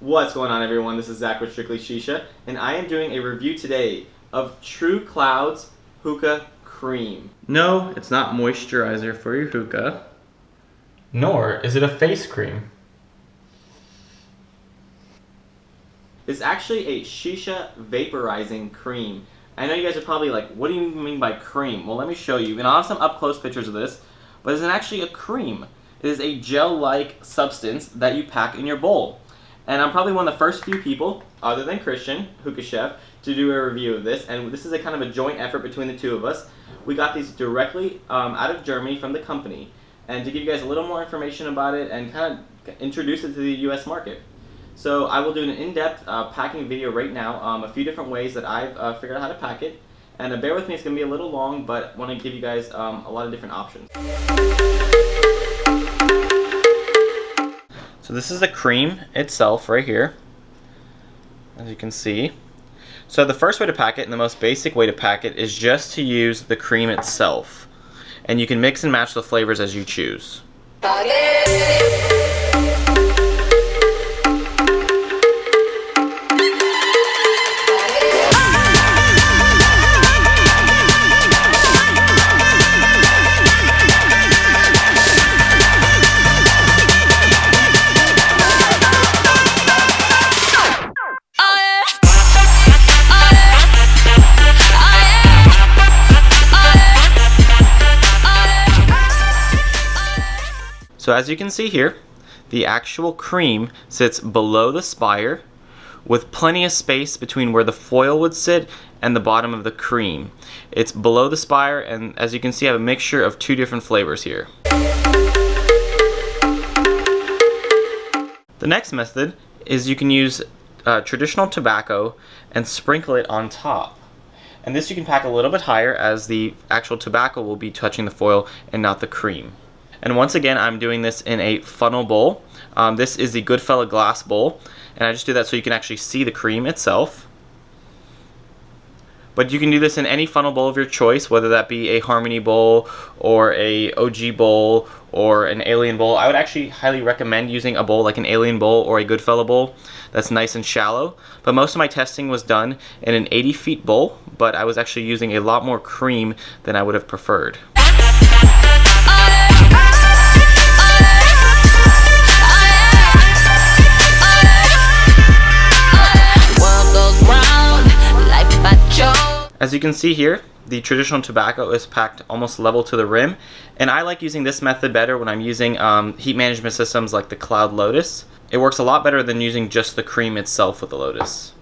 What's going on, everyone? This is Zach with StrictlyShisha, and I am doing a review today of True Cloudz Hookah Cream. No, it's not moisturizer for your hookah. Nor is it a face cream. It's actually a shisha vaporizing cream. I know you guys are probably like, what do you mean by cream? Well, let me show you. And I'll have some up-close pictures of this, but it's actually a cream. It is a gel-like substance that you pack in your bowl. And I'm probably one of the first few people, other than Christian, Hookah Chef, to do a review of this. And this is a kind of a joint effort between the two of us. We got these directly out of Germany from the company. And to give you guys a little more information about it and kind of introduce it to the US market. So I will do an in-depth packing video right now, a few different ways that I've figured out how to pack it. And bear with me, it's going to be a little long, but I want to give you guys a lot of different options. So this is the cream itself right here, as you can see. So the first way to pack it, and the most basic way to pack it, is just to use the cream itself. And you can mix and match the flavors as you choose. So as you can see here, the actual cream sits below the spire with plenty of space between where the foil would sit and the bottom of the cream. It's below the spire, and as you can see, I have a mixture of two different flavors here. The next method is you can use traditional tobacco and sprinkle it on top. And this you can pack a little bit higher, as the actual tobacco will be touching the foil and not the cream. And once again, I'm doing this in a funnel bowl. This is the Goodfella glass bowl, and I just do that so you can actually see the cream itself. But you can do this in any funnel bowl of your choice, whether that be a Harmony bowl or a OG bowl or an Alien bowl. I would actually highly recommend using a bowl like an Alien bowl or a Goodfella bowl that's nice and shallow. But most of my testing was done in an 80 feet bowl, but I was actually using a lot more cream than I would have preferred. As you can see here, the traditional tobacco is packed almost level to the rim, and I like using this method better when I'm using heat management systems like the Cloud Lotus. It works a lot better than using just the cream itself with the Lotus.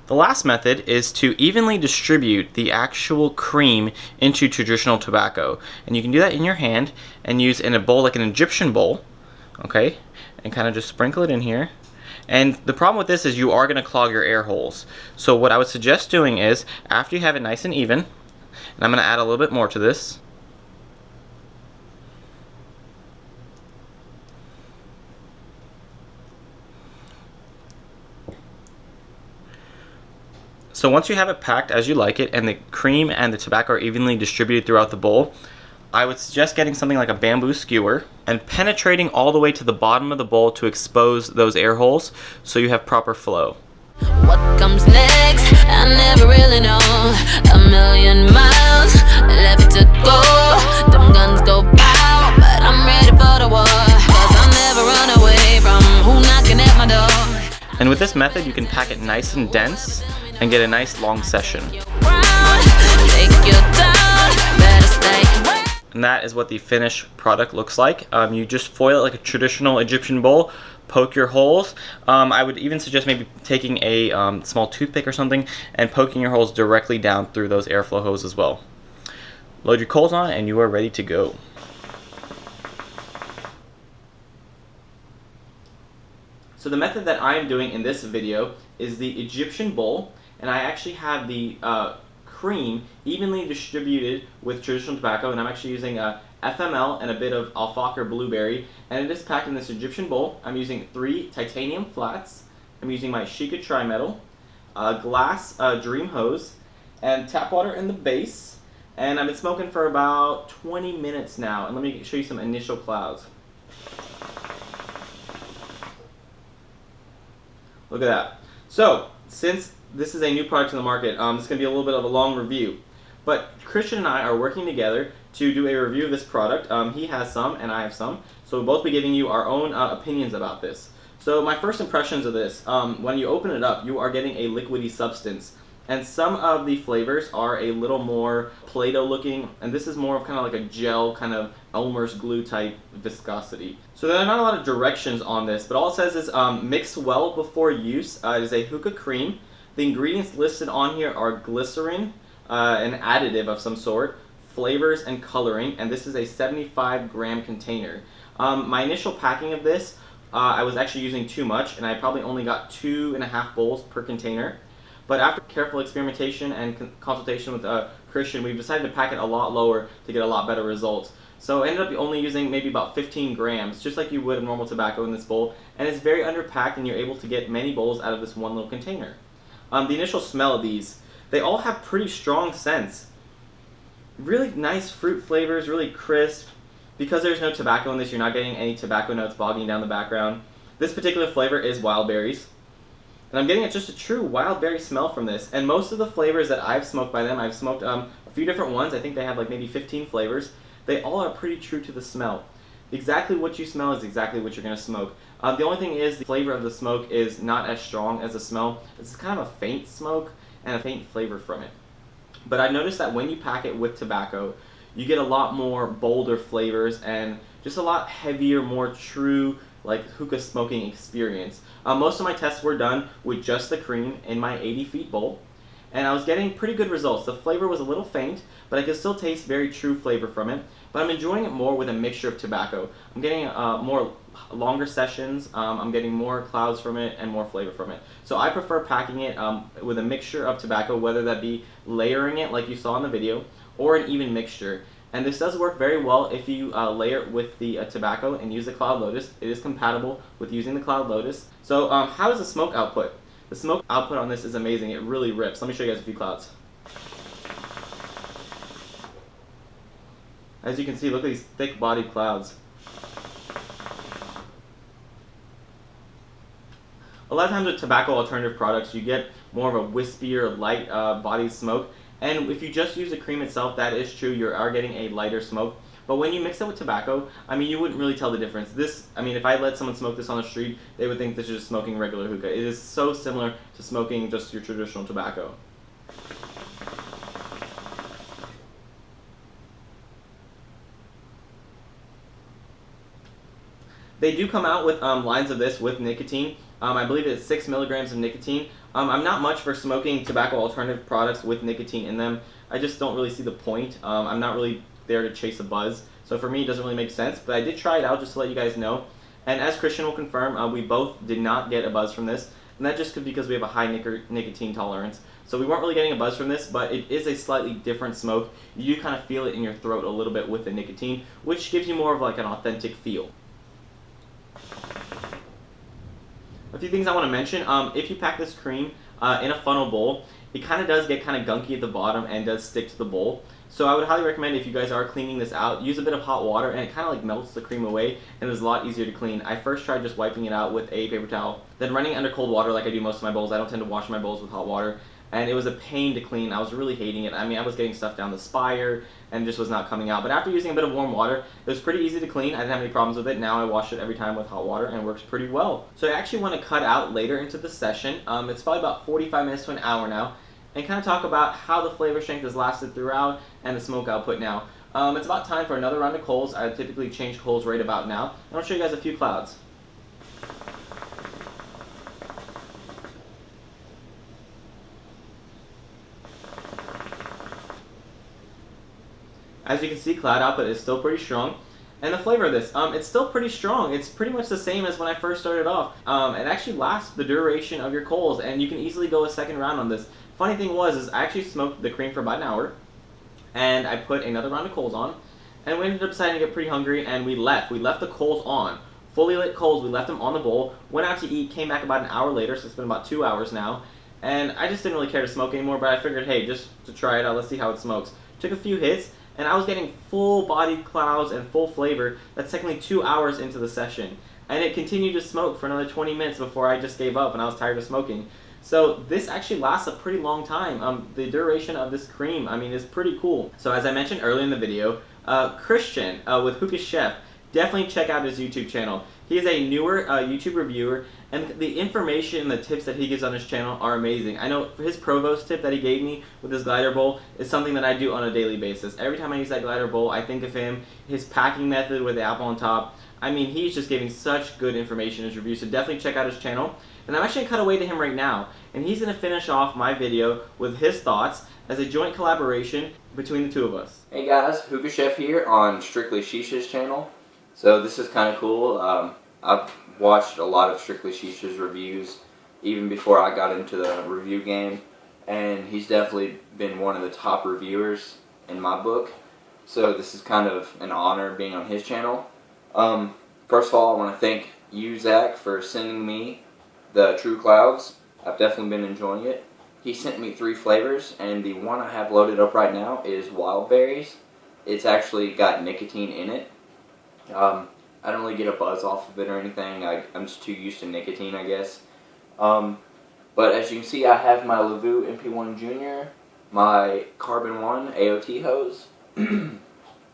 The last method is to evenly distribute the actual cream into traditional tobacco, and you can do that in your hand and use in a bowl like an Egyptian bowl, okay, and kind of just sprinkle it in here. And the problem with this is you are going to clog your air holes. So what I would suggest doing is, after you have it nice and even, and I'm going to add a little bit more to this. So once you have it packed as you like it, and the cream and the tobacco are evenly distributed throughout the bowl, I would suggest getting something like a bamboo skewer and penetrating all the way to the bottom of the bowl to expose those air holes so you have proper flow. What comes next? I never really know. 1,000,000 miles left to go. Them guns go pow, but I'm ready for the war. 'Cause I'll never run away from who knocking at my door. And with this method, you can pack it nice and dense and get a nice long session. Take your time, better stay. And that is what the finished product looks like. You just foil it like a traditional Egyptian bowl, poke your holes. I would even suggest maybe taking a small toothpick or something and poking your holes directly down through those airflow hoses as well. Load your coals on and you are ready to go. So the method that I am doing in this video is the Egyptian bowl, and I actually have the cream evenly distributed with traditional tobacco, and I'm actually using a FML and a bit of alfalfa blueberry, and it is packed in this Egyptian bowl. I'm using 3 titanium flats. I'm using my Sheikah Tri-Metal, a glass Dream hose, and tap water in the base. And I've been smoking for about 20 minutes now, and let me show you some initial clouds. Look at that. So, since this is a new product in the market, this is going to be a little bit of a long review. But Christian and I are working together to do a review of this product. He has some and I have some. So we'll both be giving you our own opinions about this. So my first impressions of this, when you open it up, you are getting a liquidy substance. And some of the flavors are a little more Play-Doh looking, and this is more of kind of like a gel, kind of Elmer's glue type viscosity. So there are not a lot of directions on this, but all it says is mix well before use. It is a Hookah cream. The ingredients listed on here are glycerin, an additive of some sort, flavors, and coloring, and this is a 75-gram container. My initial packing of this, I was actually using too much, and I probably only got 2.5 bowls per container. But after careful experimentation and consultation with Christian, we've decided to pack it a lot lower to get a lot better results. So I ended up only using maybe about 15 grams, just like you would of normal tobacco in this bowl, and it's very underpacked and you're able to get many bowls out of this one little container. The initial smell of these, they all have pretty strong scents. Really nice fruit flavors, really crisp. Because there's no tobacco in this, you're not getting any tobacco notes bogging down the background. This particular flavor is wild berries. And I'm getting just a true wild berry smell from this. And most of the flavors that I've smoked by them, I've smoked a few different ones. I think they have like maybe 15 flavors. They all are pretty true to the smell. Exactly what you smell is exactly what you're going to smoke. The only thing is the flavor of the smoke is not as strong as the smell. It's kind of a faint smoke and a faint flavor from it. But I noticed that when you pack it with tobacco, you get a lot more bolder flavors and just a lot heavier, more true like hookah smoking experience. Most of my tests were done with just the cream in my 80 feet bowl, and I was getting pretty good results. The flavor was a little faint, but I could still taste very true flavor from it. But I'm enjoying it more with a mixture of tobacco. I'm getting more longer sessions, I'm getting more clouds from it and more flavor from it. So I prefer packing it with a mixture of tobacco, whether that be layering it like you saw in the video, or an even mixture. And this does work very well if you layer it with the tobacco and use the Cloud Lotus. It is compatible with using the Cloud Lotus. So how is the smoke output? The smoke output on this is amazing. It really rips. Let me show you guys a few clouds. As you can see, look at these thick-bodied clouds. A lot of times with tobacco alternative products, you get more of a wispier, light bodied smoke. And if you just use the cream itself, that is true, you are getting a lighter smoke. But when you mix it with tobacco, I mean, you wouldn't really tell the difference. This, I mean, if I let someone smoke this on the street, they would think this is just smoking regular hookah. It is so similar to smoking just your traditional tobacco. They do come out with lines of this with nicotine. I believe it's 6 milligrams of nicotine. I'm not much for smoking tobacco alternative products with nicotine in them. I just don't really see the point. I'm not really there to chase a buzz. So for me, it doesn't really make sense. But I did try it out just to let you guys know. And as Christian will confirm, we both did not get a buzz from this. And that just because we have a high nicotine tolerance. So we weren't really getting a buzz from this, but it is a slightly different smoke. You do kind of feel it in your throat a little bit with the nicotine, which gives you more of like an authentic feel. A few things I want to mention. If you pack this cream in a funnel bowl, it kind of does get kind of gunky at the bottom and does stick to the bowl. So I would highly recommend, if you guys are cleaning this out, use a bit of hot water, and it kind of like melts the cream away and is a lot easier to clean. I first tried just wiping it out with a paper towel, then running under cold water like I do most of my bowls. I don't tend to wash my bowls with hot water, and it was a pain to clean. I was really hating it. I mean, I was getting stuff down the spire and just was not coming out. But after using a bit of warm water, it was pretty easy to clean. I didn't have any problems with it. Now I wash it every time with hot water, and it works pretty well. So I actually want to cut out later into the session. It's probably about 45 minutes to an hour now, and kind of talk about how the flavor strength has lasted throughout and the smoke output now. It's about time for another round of coals. I typically change coals right about now. And I'll show you guys a few clouds. As you can see, cloud output is still pretty strong. And the flavor of this, it's still pretty strong. It's pretty much the same as when I first started off. It actually lasts the duration of your coals, and you can easily go a second round on this. Funny thing was, I actually smoked the cream for about an hour, and I put another round of coals on, and we ended up deciding to get pretty hungry, and we left. We left the coals on. Fully lit coals, we left them on the bowl, went out to eat, came back about an hour later, so it's been about 2 hours now, and I just didn't really care to smoke anymore, but I figured, hey, just to try it out, let's see how it smokes. Took a few hits, and I was getting full-bodied clouds and full flavor. That's technically 2 hours into the session, and it continued to smoke for another 20 minutes before I just gave up and I was tired of smoking. So this actually lasts a pretty long time. The duration of this cream, I mean, is pretty cool. So as I mentioned earlier in the video, Christian with Hookah Chef, definitely check out his YouTube channel. He is a newer YouTube reviewer, and the information and the tips that he gives on his channel are amazing. I know his Provost tip that he gave me with his glider bowl is something that I do on a daily basis. Every time I use that glider bowl, I think of him, his packing method with the apple on top. I mean, he's just giving such good information in his review, so definitely check out his channel. And I'm actually going to cut away to him right now, and he's going to finish off my video with his thoughts as a joint collaboration between the two of us. Hey guys, Hookah Chef here on StrictlyShisha's channel. So this is kind of cool. I've watched a lot of StrictlyShisha's reviews even before I got into the review game, and he's definitely been one of the top reviewers in my book. So this is kind of an honor being on his channel. First of all, I want to thank you, Zach, for sending me the True Cloudz. I've definitely been enjoying it. He sent me 3 flavors, and the one I have loaded up right now is wild berries. It's actually got nicotine in it. I don't really get a buzz off of it or anything. I'm just too used to nicotine, I guess. But as you can see, I have my Lavu MP1 Junior, my Carbon 1 AOT hose,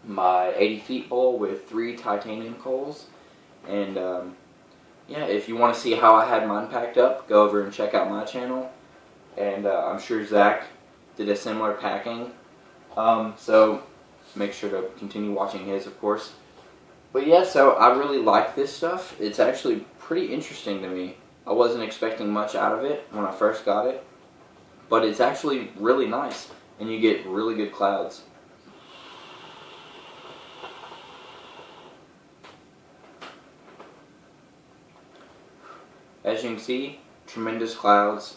my 80 feet bowl with 3 titanium coals, and yeah, if you want to see how I had mine packed up, go over and check out my channel. And I'm sure Zach did a similar packing, so make sure to continue watching his, of course. But yeah, so I really like this stuff. It's actually pretty interesting to me. I wasn't expecting much out of it when I first got it, but it's actually really nice, and you get really good clouds. As you can see, tremendous clouds,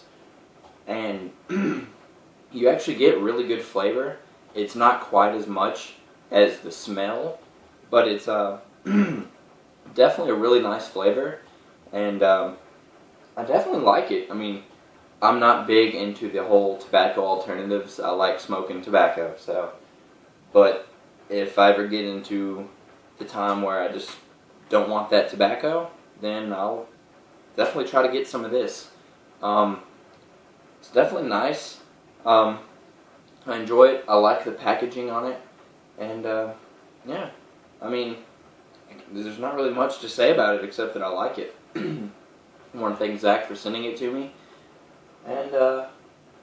and you actually get really good flavor. It's not quite as much as the smell, but it's definitely a really nice flavor, and I definitely like it. I mean, I'm not big into the whole tobacco alternatives. I like smoking tobacco, so, but if I ever get into the time where I just don't want that tobacco, then I'll definitely try to get some of this. It's definitely nice. I enjoy it. I like the packaging on it, and yeah, I mean, there's not really much to say about it except that I like it. I want to thank Zach for sending it to me, and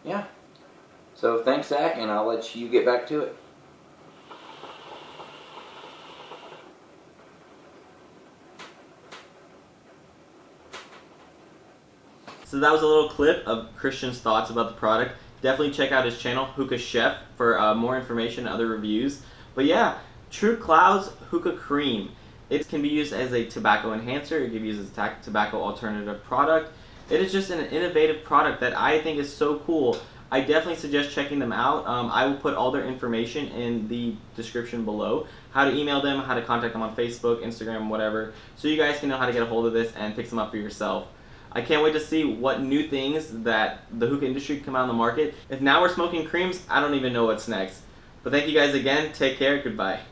yeah, so thanks, Zach, and I'll let you get back to it. So that was a little clip of Christian's thoughts about the product. Definitely check out his channel, Hookah Chef, for more information and other reviews. But yeah, True Cloudz Hookah Creme. It can be used as a tobacco enhancer. It can be used as a tobacco alternative product. It is just an innovative product that I think is so cool. I definitely suggest checking them out. I will put all their information in the description below. How to email them, how to contact them on Facebook, Instagram, whatever. So you guys can know how to get a hold of this and pick them up for yourself. I can't wait to see what new things that the hookah industry come out on the market. If now we're smoking creams, I don't even know what's next. But thank you guys again. Take care. Goodbye.